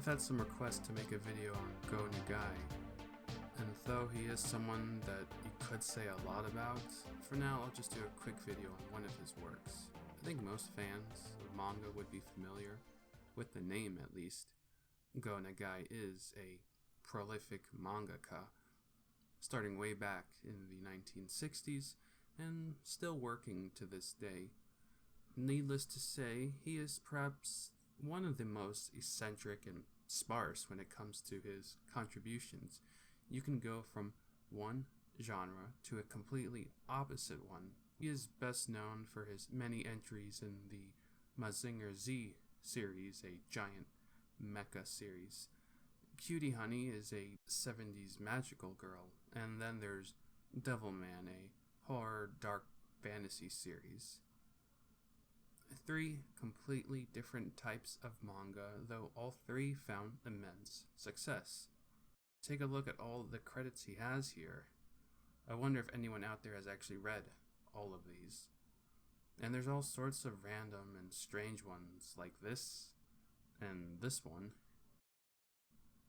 I've had some requests to make a video on Go Nagai, and though he is someone that you could say a lot about, for now I'll just do a quick video on one of his works. I think most fans of manga would be familiar with the name at least. Go Nagai is a prolific mangaka, starting way back in the 1960s and still working to this day. Needless to say, he is perhaps one of the most eccentric and sparse when it comes to his contributions. You can go from one genre to a completely opposite one. He is best known for his many entries in the Mazinger Z series, a giant mecha series. Cutie Honey is a 70s magical girl, and then there's Devilman, a horror dark fantasy series. Three completely different types of manga, though all three found immense success. Take a look at all the credits he has here. I wonder if anyone out there has actually read all of these. And there's all sorts of random and strange ones like this, and this one.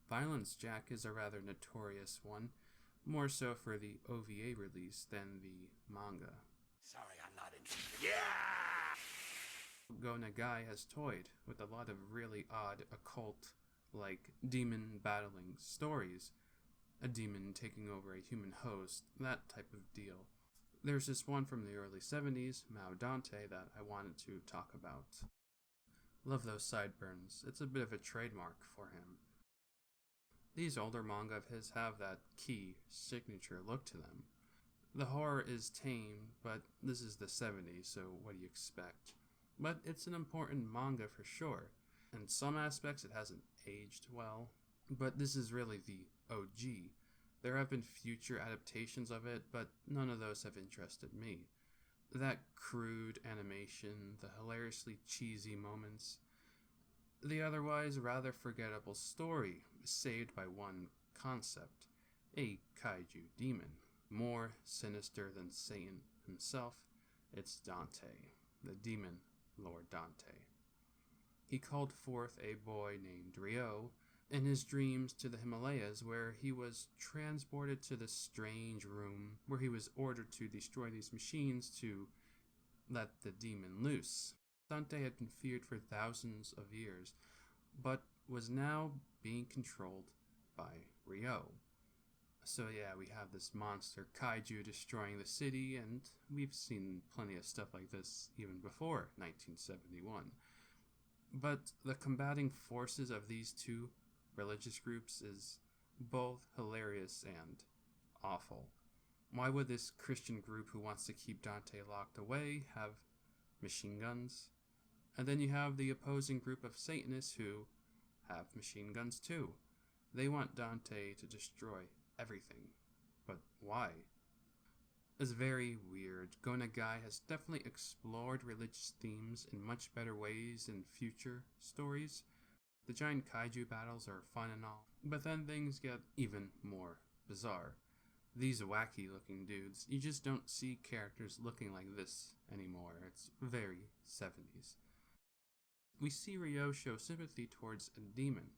Violence Jack is a rather notorious one, more so for the OVA release than the manga. Sorry, I'm not interested. Yeah! Go Nagai has toyed with a lot of really odd occult, like demon battling stories, a demon taking over a human host, that type of deal. There's this one from the early 70s, Mao Dante, that I wanted to talk about. Love those sideburns, it's a bit of a trademark for him. These older manga of his have that key, signature look to them. The horror is tame, but this is the 70s, so what do you expect? But it's an important manga for sure. In some aspects it hasn't aged well, but this is really the OG. There have been future adaptations of it, but none of those have interested me. That crude animation, the hilariously cheesy moments, the otherwise rather forgettable story, saved by one concept, a kaiju demon. More sinister than Satan himself, it's Dante, the demon Lord Dante. He called forth a boy named Ryo in his dreams to the Himalayas, where he was transported to this strange room where he was ordered to destroy these machines to let the demon loose. Dante had been feared for thousands of years, but was now being controlled by Ryo. So yeah, we have this monster kaiju destroying the city, and we've seen plenty of stuff like this even before 1971. But the combating forces of these two religious groups is both hilarious and awful. Why would this Christian group who wants to keep Dante locked away have machine guns? And then you have the opposing group of Satanists who have machine guns too. They want Dante to destroy everything. But why? It's very weird. Go Nagai has definitely explored religious themes in much better ways in future stories. The giant kaiju battles are fun and all, but then things get even more bizarre. These wacky looking dudes, you just don't see characters looking like this anymore. It's very 70s. We see Ryo show sympathy towards a demon.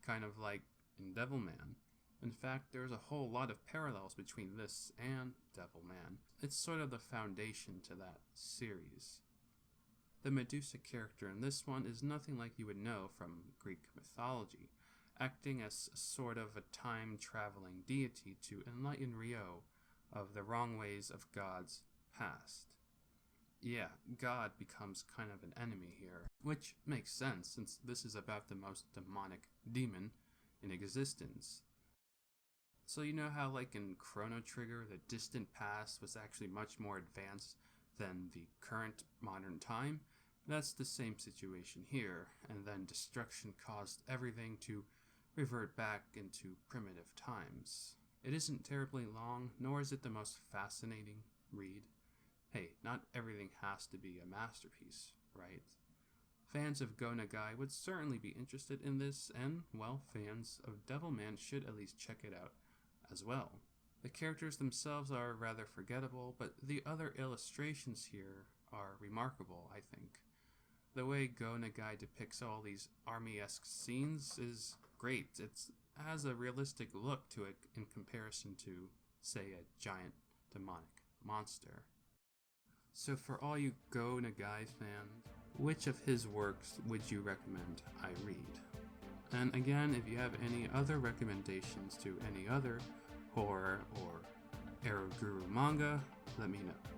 Kind of like in Devilman. In fact, there's a whole lot of parallels between this and Devilman. It's sort of the foundation to that series. The Medusa character in this one is nothing like you would know from Greek mythology, acting as a sort of a time-traveling deity to enlighten Ryo of the wrong ways of God's past. Yeah, God becomes kind of an enemy here, which makes sense since this is about the most demonic demon in existence. So you know how like in Chrono Trigger, the distant past was actually much more advanced than the current modern time? That's the same situation here, and then destruction caused everything to revert back into primitive times. It isn't terribly long, nor is it the most fascinating read. Hey, not everything has to be a masterpiece, right? Fans of Go Nagai would certainly be interested in this, and, well, fans of Devilman should at least check it out as well. The characters themselves are rather forgettable, but the other illustrations here are remarkable, I think. The way Go Nagai depicts all these army-esque scenes is great. It has a realistic look to it in comparison to, say, a giant demonic monster. So for all you Go Nagai fans, which of his works would you recommend I read? And again, if you have any other recommendations to any other horror or Eroguru manga, let me know.